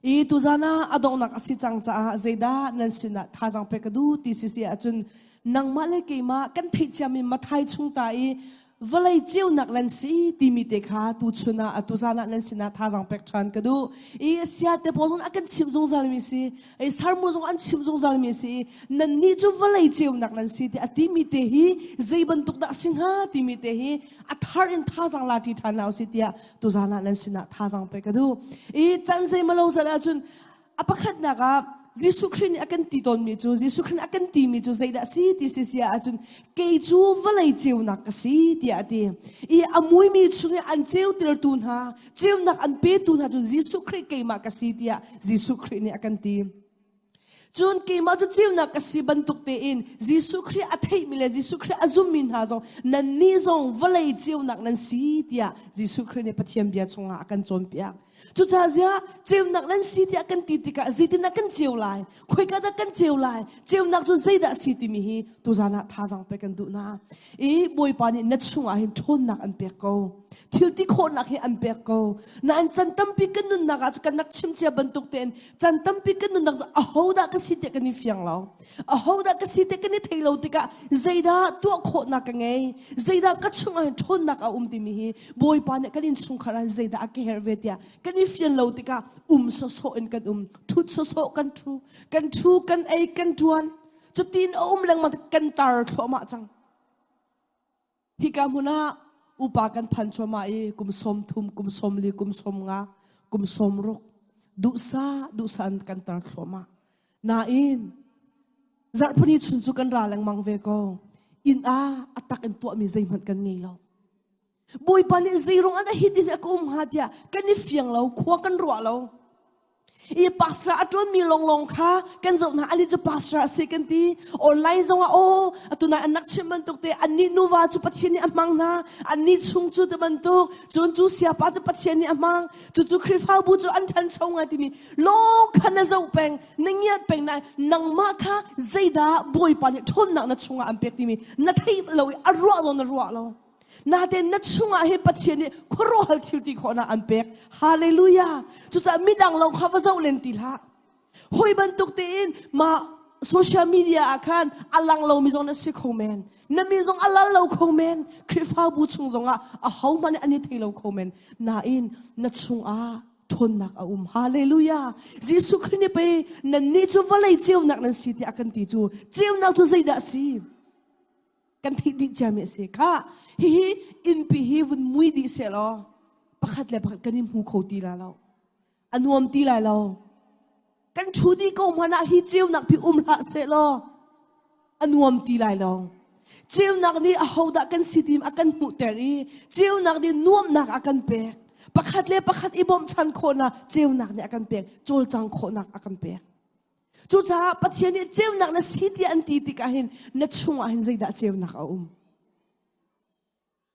I tu zana adong nak asitang cha zeda nan sina thajang pekadu TCC achun nang male keima kan theichami mathai chungta I Vawlei Ceunak lan si timite kha tu chuna atuzana lan sina thajang pek than kadu I sia te pozon akan chimjong zalmi si I sarmuzong an chimjong zalmi si nan ni chu Vawlei Ceunak lan si ti atimite hi zeiban tuk da singha timite hi athar in thajang lati thanau si tia tuzana lan sina thajang pek kadu I chansei malo zala chun apakhat na ka Jisu Christ akan titon mi chu Jisu Christ akan ti mi chu zaida si ti si sia achun ke chu Vawlei Ceunak si ti ati I amui mi chu an cheu tir tun ha Ceunak an pe tun ha chu Jisu Christ ke ma ka si tia Jisu Christ ni akan ti chun ke ma chu Ceunak si bantuk te in Jisu Christ athei mi le Jisu Christ azum min ha zo nan ni zong Vawlei Ceunak nan si tia Jisu Christ ni pathiam bia chunga akan chon pia chu cha zia Ceunak lan si ti akan ti tika zitin akan cheu lai khoi ka akan cheu lai Ceunak chu zeida si ti mi hi tu jana thajang pe kan du na I boi pani na chunga hin thon nak an pe ko thil ti kho nak hi an pe ko na an chan tam pi kan nun nak kan nak chim che bantuk ten chan tam pi kan nun nak a hoda ka si te kan ni fiang lo a hoda ka si te kan ni thailo tika zeida tu kho nak ka ngai zeida ka chunga hin thon nak a ti mi hi boi pani kan in Chungkhar zeida a ke hervetia kan ni fian lo tika so in kan thut so kan thu kan ai kan tuan chutin lang ma kan tar thoma chang hi ka muna upa kan phan choma I kum som thum kum som li kum som nga kum som rok du san kan tar thoma na in zat phani chun chu kan ra lang mang ve ko in a atak en to mi zai man kan ngei lo boy pani zirong ada hidin ako hatia kan ni fiang lo khwa kan ro lo I pastor atun mi long kha kan zo na ali chu pastor second ti online zonga o atuna anak chimban tok te ani nuwa chu pachini amang na ani chung chu te ban tok chun chu sia pa chu pachini amang chu khrifa bu chu an than chonga ti mi lo khana zo peng ningyat peng na nang ma kha zeida boy pani thon na chunga am pek ti mi na thei lo arwa lo na den na chunga he pachini khoro hal thilti khona an pek hallelujah chu cha midang long kha wa zo len ti la hoi ban tuk te in ma social media akhan alang lo mi zong na si comment na mi zong alal lo comment khrifa bu chung zonga a how man ani thei lo comment na in na chunga thon nak a hallelujah Jisu Christ pe na ni chu Vawlei Ceunak nan si ti akan ti chu Ceunak chu zaida si kan thi dik jam se kha hi in pi hi vun mui di se lo pakhat le pakhat kanim hu kho ti la lo anuam ti la lo kan thu di ko mana hi Ceunak pi la se lo anuam ti la lo Ceunak ni a hoda kan sitim akan pu teri Ceunak ni nuam nak akan pe pakhat le pakhat ibom chan khona Ceunak ni akan pe chol chang khona akan pe chu cha pathian ni Ceunak na siti an ti ti ka hin na chunga hin zaida Ceunak a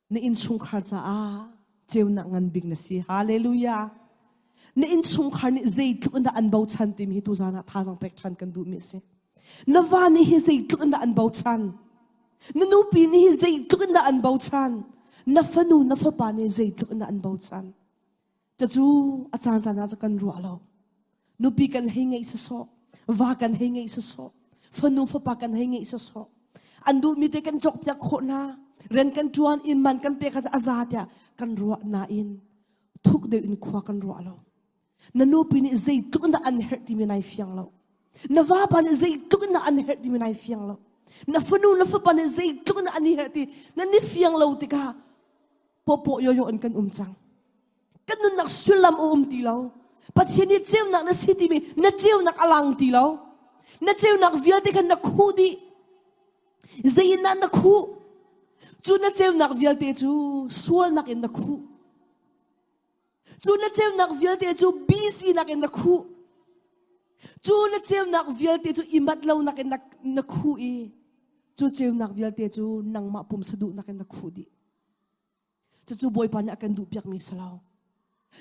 ni in Chungkhar cha a Ceunak ngan big na si hallelujah ni in Chungkhar ni zai tu na an bau chan tim hi tu zana thajang pek chan kan du mi se na wa ni hi zai tu na an bau chan na nu pi ni hi zai tu na an bau chan na fanu na fa pa ni zai tu na an bau chan cha chu a chan chan na kan ru alo nu pi kan hei ngai sa so wa kan hei ngai sa so fanu fa pa kan hei ngai sa so an du mi te kan chok pya kho na ren kan tuan in man kan pe kha azatya kan ro na in thuk de in khwa kan ro alo na no pi ni zai tu na an her ti mi nai fiang lo na va pa ni zai tu na an her ti mi nai fiang lo na fanu na fa pa ni zai tu na an her ti na ni fiang lo ti ka popo yo an kan chang kan nun nak sulam ti lo pathian ni Ceunak na siti mi na Ceunak alang ti lo na Ceunak vial ti kan na khu di zai na khu chu na Ceunak vial te chu sual nak in na khu chu na Ceunak vial te chu busy nak in na khu chu na Ceunak vial te chu imat lo nak in na khu I chu Ceunak vial te chu nang ma pum sadu nak in na khu di chu boy pa na akan du piak mi salaw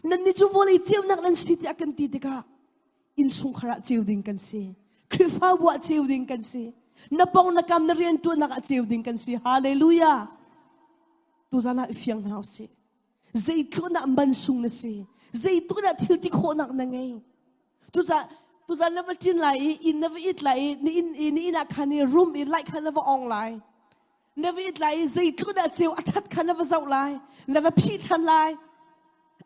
nan ni chu Vawlei Ceunak nan siti akan ti te ka in Chungkhar cheu ding kan si khrifa wa cheu ding kan si na pong na kam na rian tu na ka cheu ding kan si hallelujah tu zana fiang na si zai tu na ban sung na si zai tu na thil ti kho nak na ngai tu za never tin lai in never eat lai ni ina khani room in like khana never ong lai never eat lai zai tu da cheu achat khana never zau lai never phi than lai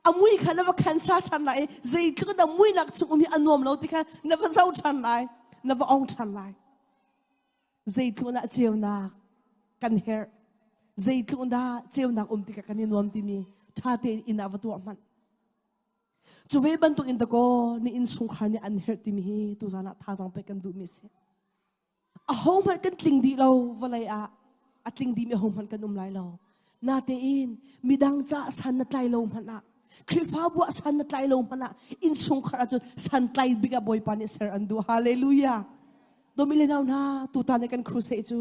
amui khana never khan sa than lai zai tu da mui nak chu mi anom lo ti khan never zau than lai never ong than lai zai tu na cheu na kan her zai tu da cheu na ti ka kan nom ti mi tha te in avatu man Chuve bantuk in ko ni in Chungkhar ni an her ti mi hi tu zana thazang pe kan du mi se a home han kan tling di lo Vawlei a tling di mi home han kan lai lo na te in midang cha san na tlai lo man a khrifa bu san na tlai lo man a in Chungkhar a san tlai biga boy pani ser andu hallelujah domile naw na tu ta ne kan crusade chu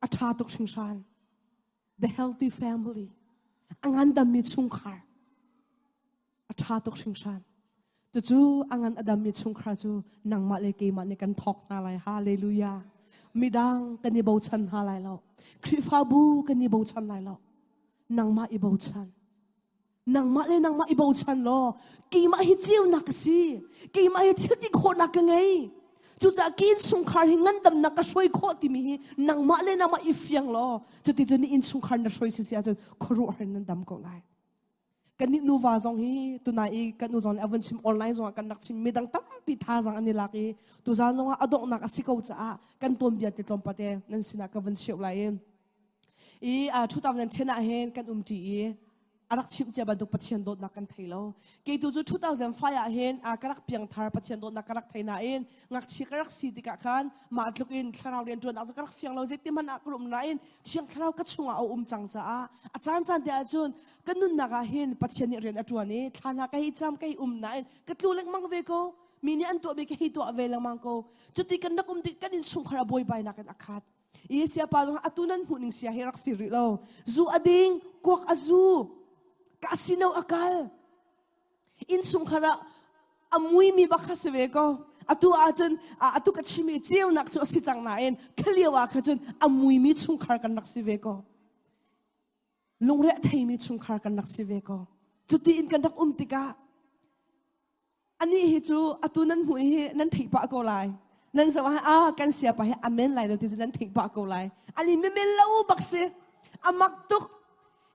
a tha tok thingsan the healthy family angan Dammi Chungkhar Tha tok thingsan chu angan Dammi Chungkhar chu nangma le ke ma ne kan thok na lai hallelujah midang kan ni bo chan ha lai lo khrifa bu kan ni bo chan lai lo nangma i bo chan nangma i bo chan lo ke ma hi chiu na ka si ke ma hi chiu ti kho na ka ngai chu cha kin Chungkhar hi ngan dam na ka soi kho ti mi hi nangma i fiang lo chu ti ni in Chungkhar na soi si sia chu khru har nan dam ko lai kan ni nu wa zong hi tu na I kan nu zong avan chim online zong kan nak chim midang tam pi tha zang ani laki tu zan zong adok nak asiko cha kan tom bia ti tom pate nan sina ka van sheu lai I 2010 a hen kan ti arak chim che ba duk pathian dot nak kan thailo ke tu chu 2005 a hen a karak piang thar pathian dot nak karak thaina in ngak chi karak si ti ka khan ma tluk in tharau rian ton a karak fiang lo je ti man akrum na in chiang tharau ka chunga o chang cha a chan chan te a chun kanun naga hen pathian ni rian atuani thana ka hi cham kai na in ka tlulek mang ve ko mini an to be ka hi to ave lang mang ko chuti kan nakum ti kan in Chungkhar boy bai na kan akhat I sia pa jong atunan huning sia hirak siri lo zu ading kwak azu kasino akal in Chungkhar amui mi bakha se ko atu ka chimi cheu nak chu si chang na en khliwa kha chun amui mi Chungkhar kan nak se ko lungre thei mi Chungkhar kan nak se ko chuti in kan dak tika ani hi chu atunan hui hi nan thei pa ko lai nan sa kan sia pa hi amen lai lo ti nan thei pa ko lai ali me lo bakse amak tuk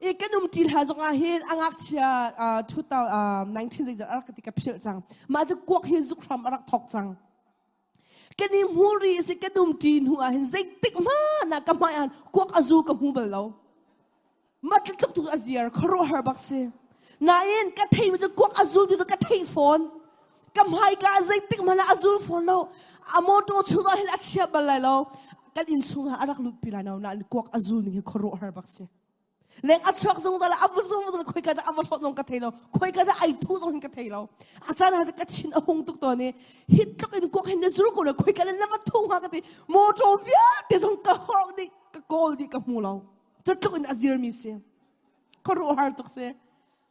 Ikan til ha zong ahin angak chia 2019 zai arak ketika pil chang ma ju kwak hi zuk ram arak thok chang kani muri se kanum tin hu ahin zai tik ma na kamayan kwak azu ka hu bel lo ma tluk tu aziar khro har bakse na in ka thei mu ju kwak azul ti ka thei phone kamhai ka zai tik ma na azul phone lo amoto chu da hin achia bal lo kan in chunga arak lut pilano na kwak azul ni khro har bakse Leng atchak zong dala abu zong khoi ka da amal hot nong ka thailo khoi ka da ai thu zong ka thailo achan ha ka chin ahong tuk to ne hit tok in ko hen zuru ko khoi ka na ma thu ha ka ti mo to via te zong ka hor di ka kol di ka mulo chatuk in azir mi se ko ro har tok se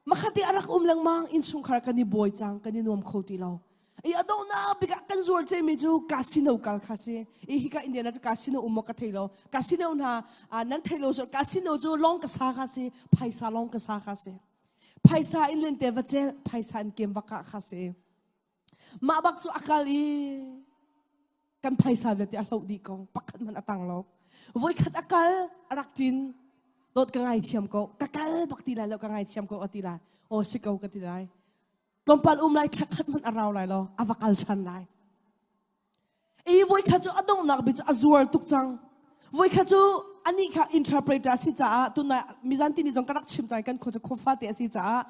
makhati arak lang mang in Chungkhar ka ni boy chang ka ni nom khoti lo I adona biga kan zur te mi ju casino kal khase I hika India na casino umok ka thailo casino na nan thailo so casino ju long ka sa khase phaisa long ka sa khase phaisa in len te vachel phaisa in kem baka khase ma bak su akali kan phaisa le te alo di ko pakhat man atang lo voi khat akal araktin dot ka ngai chiam ko kakal bakti la lo ka ngai chiam ko atila o sikau ka tilai Tompal lai khat man araw lai lo avakal chan lai e voi khaju adong nak bi azur tuk chang voi khaju ani kha interpreter si cha tu na mizanti ni jong karak chim chai kan khoja khofa te si cha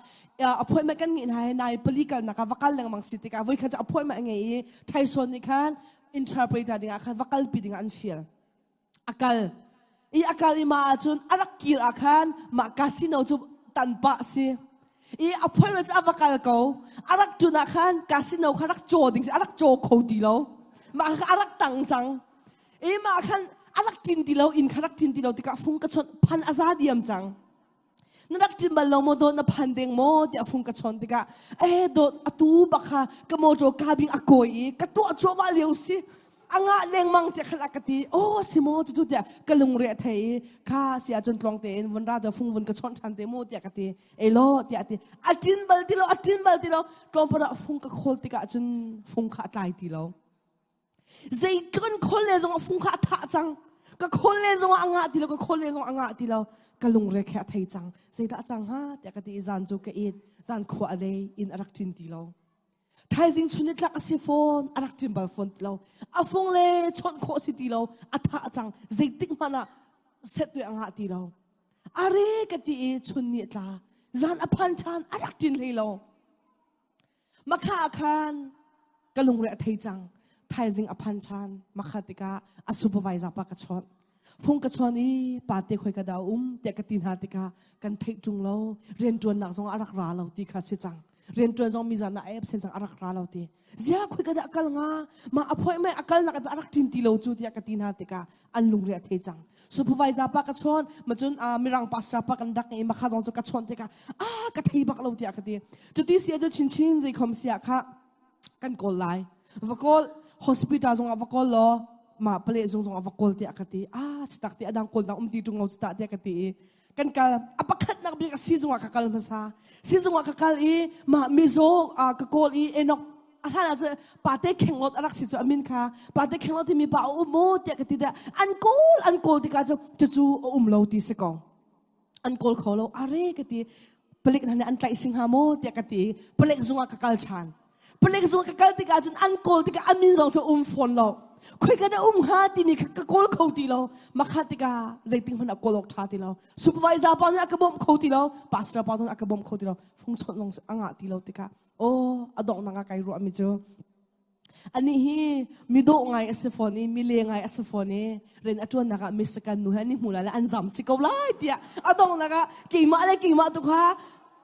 appointment kan ngin hai nai political na ka vakal lang mang sitika voi khaju appointment nge thaison ni khan interpreter ding akhan vakal pi ding an fiel akal i ma chun arak kir akhan ma casino chu tanpa si I appointment avakal ko arak tu na khan casino kharak cho ding arak cho khodi lo ma arak tang chang ma khan arak tin dilo in kharak tin dilo tika phung ka chon phan azadiam chang narak tin bal lo mo do na phandeng mo ti phung ka chon tika do atu bakha ka mo to ka bing akoi ka to cho wa leu si anga leng mang te khala kati o simo chu te kalung re thei kha sia chun tlong te in won ra da phung won ka chon than te mo te kati elo te ati atin bal ti lo tlong para phung ka khol ti ka chun phung kha tai ti lo zai tun khol le zong phung kha tha chang ka khol le zong anga ti lo ka khol le zong anga ti lo kalung re kha thei chang zai da chang ha te kati zan chu ka it zan khwa le in arak tin ti lo thái dinh chun it lak asifon arak timbal phone lo afong le chon kho si ti lo atha chang zeitik mana set tu anga ti lo are ka ti chun ni tla zan aphan chan arak tin le lo makha khan kalung re thei chang thái dinh aphan chan makha tika a supervisor pa ka chon phung ka chon i pa te khoi ka da te ka tin ha tika kan thei chung lo ren tuan nak zong arak ra lo ti kha si chang ren tuan zong mi zan na ep sen chang arak ra lo ti zia khoi ka da akal nga ma aphoi mai akal nak arak tin ti lo chu ti ka tin ha tika an lung re thei chang supervisor pa ka chon ma chun mirang pastor pa kan dak e ma kha zong chu ka chon tika ka thei bak lo ti ka ti chu ti sia do chinchin zai khom sia kha kan kol lai vakol hospital zong avakol lo ma pale zong avakol ti akati stak ti adang kol na ti tung ngau sta ti akati kan kal apakhat nak bi ka si zong akal masa si zong akal i ma mizo ka kol i enok athana je pate khengot arak si chu amin kha pate khengot ti mi ba mo ti akati da an kol ti ka chu lo ti se ko an kol kholo are kati pelik na an tlai sing ha mo ti akati pelik zong akal chan pelik zong akal ti ka chun an kol ti ka amin zong chu phone lo khoi ka da ha ti ni ka kol khau ti lo makha ti ka zaiting hana kolok tha ti lo supervisor pa na ka bom khau ti lo pastor pa na ka bom khau ti lo phung chon long anga ti lo ti ka adong na nga kai ro ami chu ani hi mi do ngai asifoni mi le ngai asifoni ren atun na ka misakan nu hani mula la anjam si ko lai tia adong na ka ki ma tu kha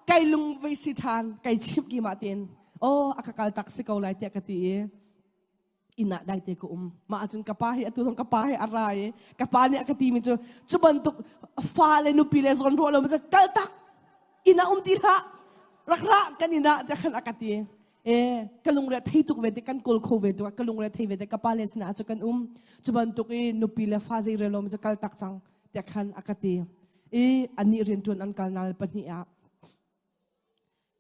kai lung ve si than kai chip ki ma ten akakal tak si ko lai tia ka ti ina dai te ko ma achun kapahi atu song kapahi arai kapani akati mi chu bantuk fa le nu pile zon ro lo ma kal tak ina ti ha rakra kanina ta khan akati kalung re thei tuk ve te kan kol kho ve tu kalung re thei ve te kapale sina chu kan chu bantuk nu pile fa zai re lo ma kal tak chang te khan akati ani ren tun an kal nal pani a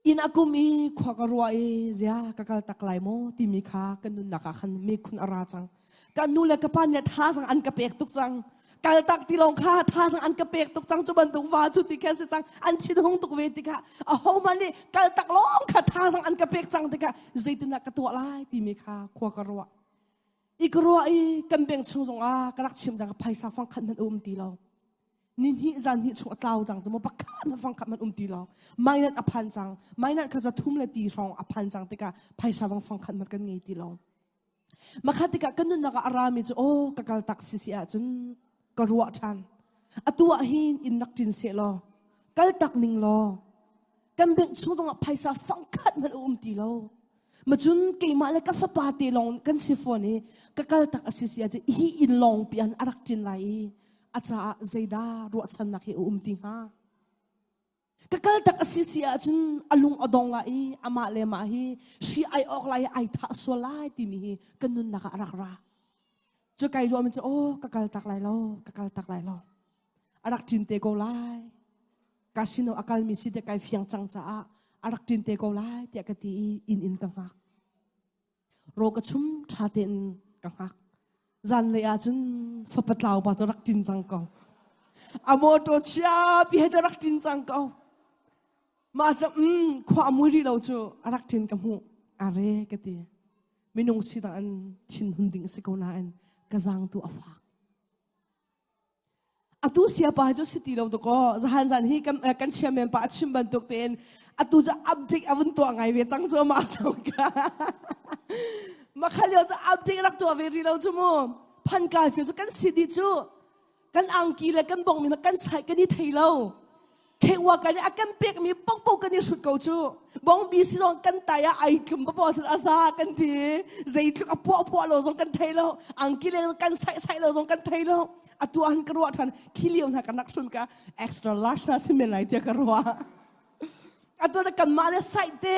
in akumi khwakarwa zia kakal taklai mo timi kha kanun naka khan me khun ara chang kanu le kapan ya tha sang an ka pek tuk chang kal tak ti long kha tha sang an ka pek tuk chang chuban tuk wa thu ti kha se chang an chin hong tuk ve ti kha a ho mani kal tak long kha tha sang an ka pek chang ti kha zaitina ka tu lai timi kha khwakarwa ikrwa kan beng chung jong karak chim jang phaisa phang khan man ti lo nin hi zan hi chu tlaw jang mo pakhat ma phang khat man ti lo mainat aphan jang mainat kha za thum le ti rong aphan jang tika phaisa jang phang khat man kan ngei ti lo makhatika kanun na ka arami chu kakal tak si sia chun ka ruwa than atua hin in nak tin se lo kal tak ning lo kan beng chu dong phaisa phang khat man ti lo majun ke ma le ka fa pa te long kan si phone kakal tak asisia je hi in long pian arak tin lai acha zaida ro chan na ke ti ha kakal tak asisia chun alung adong lai ama le ma hi shi ai ok lai ai tha so lai ti mi hi kanun na ka arak ra chu kai ro min chu kakal tak lai lo arak tin te ko lai kasino akal mi si te kai fiang chang cha arak tin te ko lai te ka ti in ka ha ro ka chum tha ten ka ha zan le a chun fa patlaw ba to rak tin chang ko amo to cha pi he rak tin chang ko ma cha khwa mu ri lo chu arak tin ka mu are ka ti minung si ta an chin hunding si ko na an ka zang tu afa atu sia pa jo city lo to ko zahan zan hi kan chairman pa chim ban tok ten atu za update avun to ngai ve chang cho ma so ka makhalyo za update rak to ve ri lo chu mo phan ka chu kan city chu kan angki le kan bong mi kan sai kan ni thei lo ke wa kan akan pek mi pok kan ni sut ko chu bong bi si long kan ta ya ai kum pa po chu asa kan ti zai thu ka po lo zong kan thei lo angki le kan sai lo zong kan thei lo atuan karwa than khiliu na kanak sun ka extra large na simen lai te karwa atuna kan male site te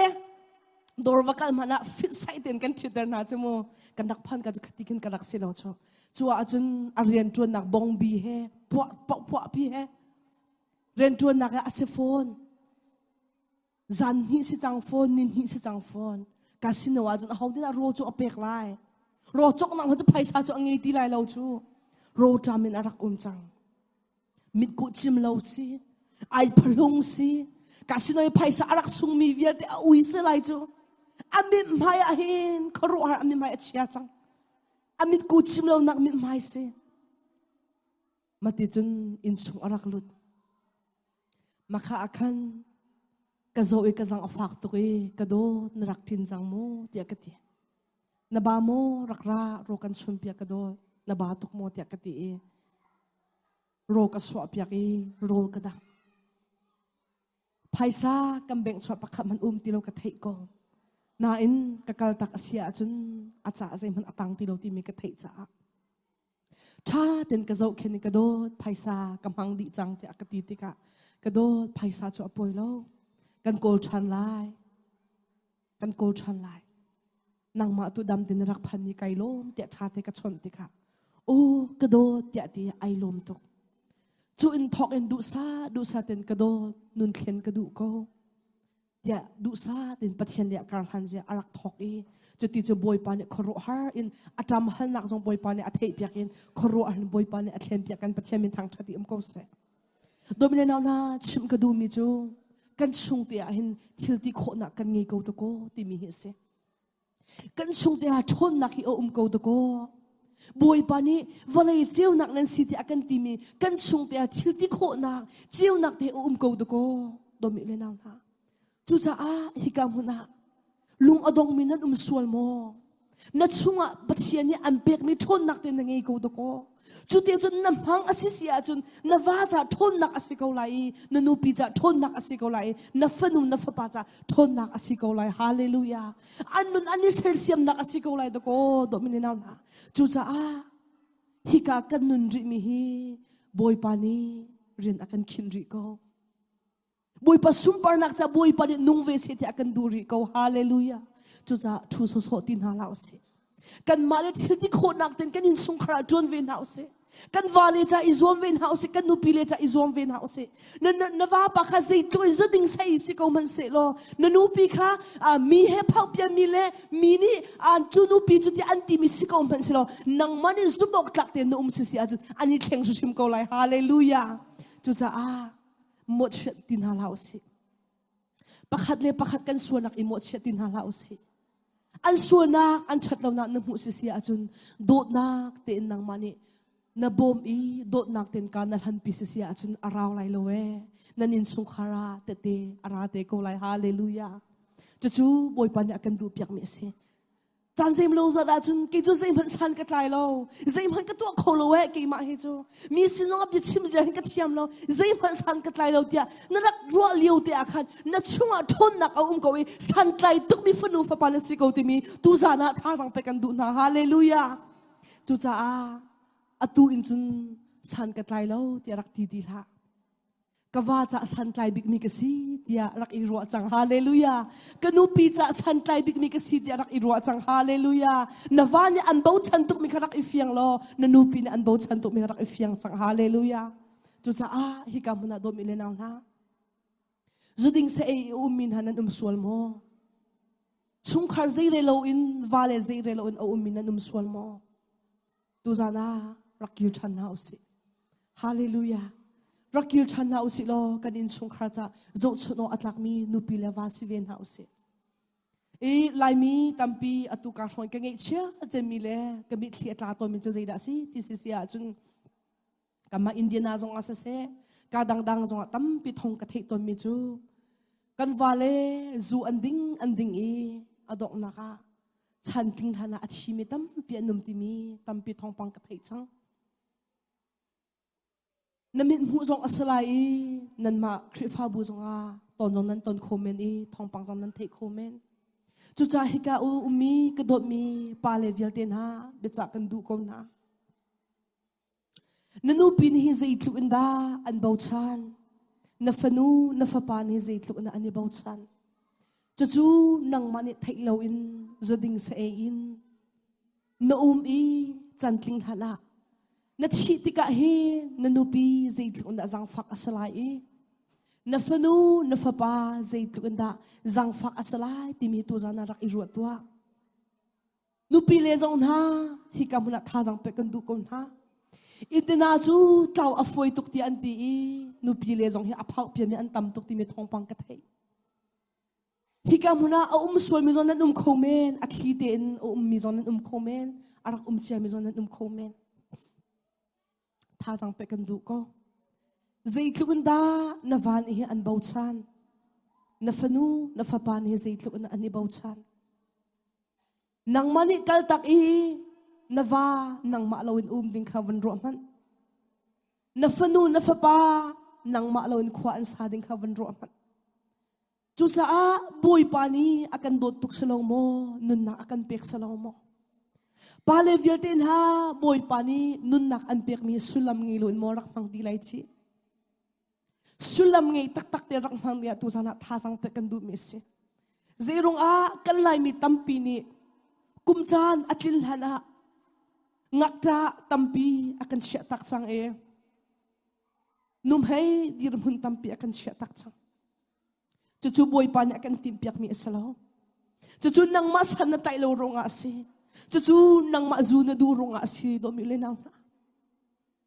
Dorvakal mana fit side kan Twitter na chemo kandak phan ka khatikin kadak silo cho chua achun arian tuan nak bong bi he po pi he ren tuan nak ase phone zan hi si chang phone nin hi si chang phone kasino achun haudina ro chu apek lai ro chok nang chu phaisa chu angi ti lai lo chu ro tamin arak chang mit ku chim lo si ai phalung si kasino phaisa arak sung mi vial te ui se lai chu amit mai ahin kharuar amit mai achia chang amit ku chim lo nak mit mai se mati chun in sung arak lut makha akhan kazoi kazang afak to ke kado narak tin jang mo tia kati na ba mo rakra ro kan chum pia kado na ba tok mo tia kati e ro ka swa pia ki ro kada phaisa kambeng chwa pakha man tilo ka thei ko na in kakal tak asia chun acha zai man atang tilo ti mi ka thei cha tha ten ka zo khen ka do phaisa kamhang di chang te akati ti ka do phaisa chu apoi lo kan kol chan lai nang ma tu dam tin rak phan ni kai lom te tha te ka chon ti ka o ka do te ti ai lom tok chu in thok in du sa ten ka do nun khen ka du ko ya du sa tin pathian ya kar han je arak thok e chati chu boy pa ne khoro har in atam hal nak jong boy pa ne athei pyak in khoro an boy pa ne athen pyak kan pathian min thang thati am ko se domine naw na chim ka du mi chu kan chung te hin thilti kho na kan ngi ko to ko ti mi hi se kan chung te ha thon na ki ko to ko boy pa ni Vawlei cheu nak nan si ti akan ti mi kan chung te ha thilti kho na cheu nak te ko to ko domine naw na chu cha a hikam huna lung adong minan sual mo na chunga pathian ni anpek mi thon nak te na ngei ko to ko chu te chun na hang asisia chun na wa cha thon nak asiko lai na nu pi cha thon nak asiko lai na fanu na fa pa cha thon nak asiko lai hallelujah anun ani selsiam nak asiko lai to ko domine na na chu cha a hika kan nun ri mi hi boy pani rin akan khin ri ko boy pa sumpar nak cha boy pa nung ve se te akan duri ko hallelujah chu cha thu so tin ha lao se kan male thil ti kho nak ten kan in Chungkhar ton ven house kan Vawlei ta izom ven house kan nu pile ta izom ven house na wa pa kha zai to zo ding sai si ko man se lo na nu pi kha mi he phau pya mi le mi ni an chu nu pi chu ti anti mi si ko man se lo nang man zubok tlak te no si si ani thleng su sim ko lai hallelujah chu cha a mo chet tin ha house pakhat le pakhat kan suanak i mo chet tin ha house an suanak an thatlo na mu si si achun dot nak te nang mani na bom i dot nak ten ka na han pi si si achun araw lai lowe nanin Chungkhara te ara te ko lai hallelujah chu boy pan akan du pyak me se chan sem lo za da chun ke chu sem han chan ka tlai lo sem han ka to kho lo we ke ma he chu mi sin no bi chim je ka thiam lo sem han chan ka tlai lo tia na rak ro liu te akhan na chunga thon nak ko we san tlai tuk mi fanu fa pa na si ko ti mi tu za na tha sang pe kan du na hallelujah tu cha a atu in chun san ka tlai lo tia rak ti la kawa cha san tlai big mi ka si tia rak i ro chang hallelujah kanu pi cha san tlai big mi ka si tia rak i ro chang hallelujah na wa ni an bo chan tuk mi kharak i fiang lo na nu pi ni an bo chan tuk mi kharak i fiang chang hallelujah chu cha a hi ka muna do mi le naw na zuding se e min hanan sual mo Chungkhar zai re lo in Vawlei zai re lo in min nan sual mo tu zana rakil than na usi hallelujah rakil than na usi lo kan in Chungkhar cha zo chno atlak mi nu pi le wa si ven house e lai mi tampi atu ka hoi ka ngei chia je mi le ka mi thli atla to mi chu zai da si ti si sia chung kama Indiana zong asa se ka dang zong tampi thong ka thei to mi chu kan Vawlei zu anding e adok na ka chan ting thana athi mi tampi anum ti mi tampi thong pang ka thei chang namit mu zong asalai nan ma khrifa bu zonga ton nan ton khomen e thong pang zong nan thei khomen chu cha hika u umi ka dot mi pa le vial ten ha be cha kan du ko na nanu pin hi zai tlu inda an bau chan na fanu na fa pan hi zai tlu na ani bau chan cho chú nang mani thấy lâu in gia đình sẽ in na i chan tling hala na chi tika hi na nupi zai tlung da zang fak asalai na fanu na fapa zai tlung da zang fak asalai timi tu zana rak iruat tua nupi le zong ha hi kamuna tha zang pe kan du kon ha itina chu tau afoi tuk ti an ti nupi le zong hi aphau pia mi an tam tuk ti mi thong pang ka thei hi kamuna sol mi zon nan khomen akhi ten mi zon nan khomen arak chia mi zon nan khomen tha zang pe kan du ko zai tlun da na van hi an bau chan na fanu na fapa ni zai tlun an ni bau chan nang mani kal tak na va nang ma lawin ding khavan ro man na fanu na fapa nang ma lawin khwa an sa ding khavan ro man chu sa a boy pani akan dot tuk salo mo nun na akan pek salo mo pale viaten ha boy pani nun nak an pek mi sulam ngi lo mo rak mang dilai chi sulam ngi tak tak te rak mang dia tu sana tha sang pe kan du mi se zerong a kan lai mi tampi ni kumchan atlil hana ngakta tampi akan sia tak sang num hai dir mun tampi akan sia tak sang chu boy pan akan timpiak mi asalo chu nang mas han na tai lo ronga si chu nang ma zu na du ronga si do mi le nang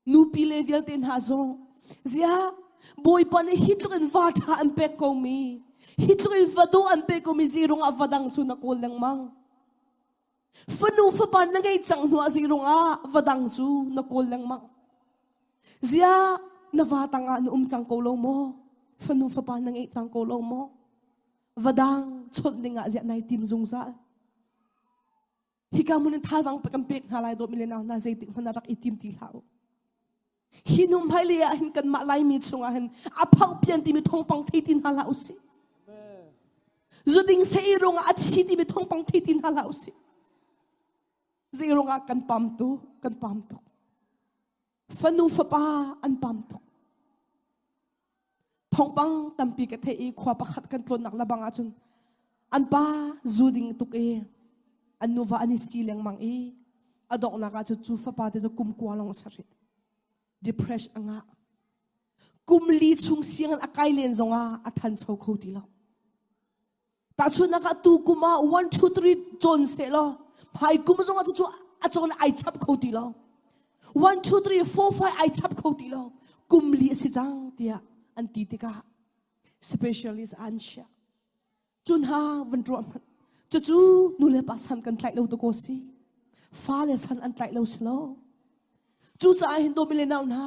nu pi le vial ten ha zo zia boy pan hitlo en vata an pe ko mi hitlo en vado an pe ko mi zirong avadang chu na ko lang mang fanu fa pan na ngai chang nu zirong a vadang chu na ko lang mang zia na vata nga nu chang ko lo mo fanu fa pan nang chang ko lo mo vadang chot ninga zia nai tim zung za hikamun tha jang pakam pek halai do milena na zai tik hana rak itim ti hlau hinum bhailia hin kan ma lai mi chunga hen aphau pian ti mi thong pang theitin hala usi zuding sei ronga achi ti mi thong pang theitin hala usi zai ronga kan pam tu fanu fa pa an pam tu thong pang tampi ka thei khwa pakhat kan tlon nak labang a chun an pa zuding tuk anuva ani sileng mang adok na ka chu fa pa te kum kwa long sari depression anga kumli chung siang akai len zonga athan chho kho ti lo ta chu na ka tu kuma 1 2 3 jon se lo phai kum zonga chu a chon ai chap kho ti lo 1 2 3 4 5 ai chap kho ti lo kumli si jang tia anti tika specialist ansha chun ha van ro chu nu le pasan kan tlai lo to ko si fa le san an tlai lo slo chu cha hin do mile naw na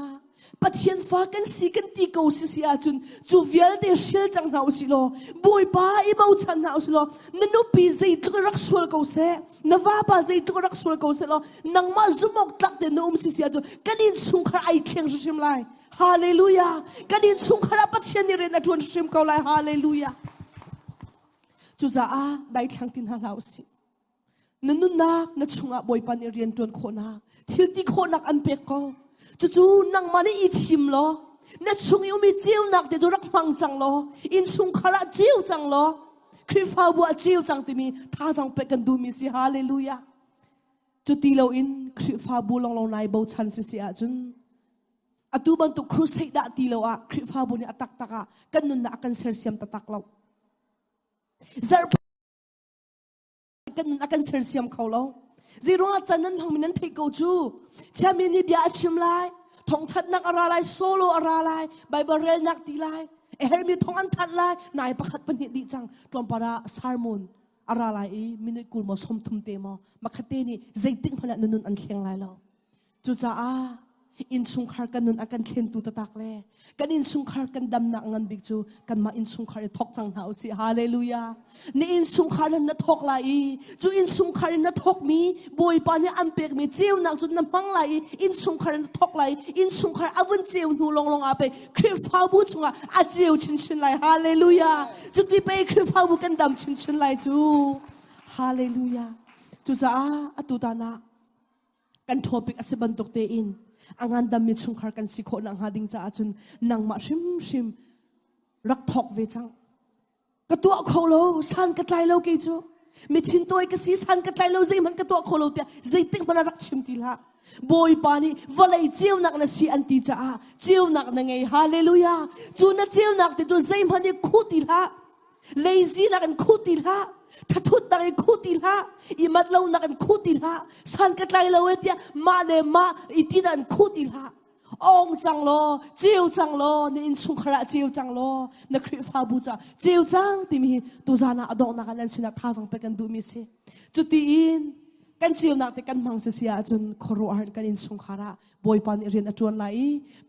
pathian fa kan si kan ti ko si sia chun chu vial de shil chang nau si lo boy pa I mau chan nau si lo nanu pi zai tu rak sul ko se na va pa zai tu rak sul ko se lo nang ma zumok tak de no si sia chu kanin chungkhar ai thleng shim lai hallelujah kanin chungkhar pathian ni re na thun shim ko lai hallelujah chu za a dai thlang tin halau si nanun nak na chunga boy pan rian ton khona thil ti khonak an pek ko chu nang mani I thim lo na chung yu mi chiu nak de rak mang chang lo in chung khara chiu chang lo khrifa bu chiu chang ti mi tha jang pe kan du mi si hallelujah chu ti lo in khrifa bu long nai bo chan si si a chun atu ban tu crusade da ti lo a khrifa bu ni atak taka kan nun na kan ser siam tatak lo zar kan akan ser siam kholo zero chanan hangminan thei ko chu chamin ni bia chim lai thong that nak ara lai solo ara lai bible rel nak ti lai hermi thong an that lai nai pakhat pan di chang tlom para sermon ara lai minute kul mo som thum te mo makhate ni zaiting phana nun an thleng lai lo chu cha a in chungkhar kan nun akan thlen tu tatak le kan in chungkhar kan dam na ngan big chu kan ma in chungkhar thok chang hau si hallelujah ni in chungkhar na thok lai chu in chungkhar na thok mi boy pa ni am pek mi cheu nang chu na mang lai in chungkhar na thok lai in chungkhar avun cheu nu long long ape khri fa bu chunga a cheu chin chin lai hallelujah chu ti pe khri fa bu kan dam chin chin lai chu hallelujah chu za atu ta na kan topic asiban tok te in angan dammi chungkhar kan sikho nang hading cha chun nang ma shim rak thok ve chang กระตัวโคโลสันกระไลโลกิจูมีชินตัวกษีสันกระไลโลใจมันกระตัวโคโลเตียใจติ๊กมันรักชิมทีละบอยปานี่วลัยเจียวนักนะสีอันตีจ้าเจียวนักนั่งไงฮาเลลูยาจูน่ะเจียวนักแต่จูใจมันนี่คู่ตีละlazyนักกันคู่ตีละถ้าทุดนักกันคู่ตีละอีมัดเรานักกันคู่ตีละสันกระไลโลเตียมาเลมาอีตีนันคู่ตีละองจังโลเจียวจังโลนี่อินชุงขระเจียวจังโลนักคริฟาบูจ้าเจียวจังที่มีตุจานาอดองนักนั้นสินักท่าจังไปกันดูมิสิจุดที่อินกันเจียวนักแต่กันมังเสียจนครัวหันกันอินชุงขระบอยปานเรียนอจวนไหล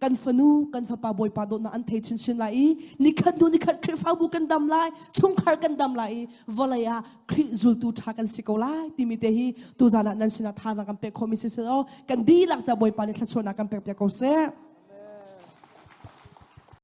กันฟนูกันฟปาบอยปาโดนอันเทชินชินไหลนิคัดดูนิคัดคริฟาบูกันดำไหลชุงขรกันดำไหลวลายาคริจุลตูทากันสิโกไลที่มีเตหีตุจานานั้นสินักท่าจังกันไปคอมิสิเซอกันดีหลักจากบอยปานนี่ทัชวนักกันไปเปียกเส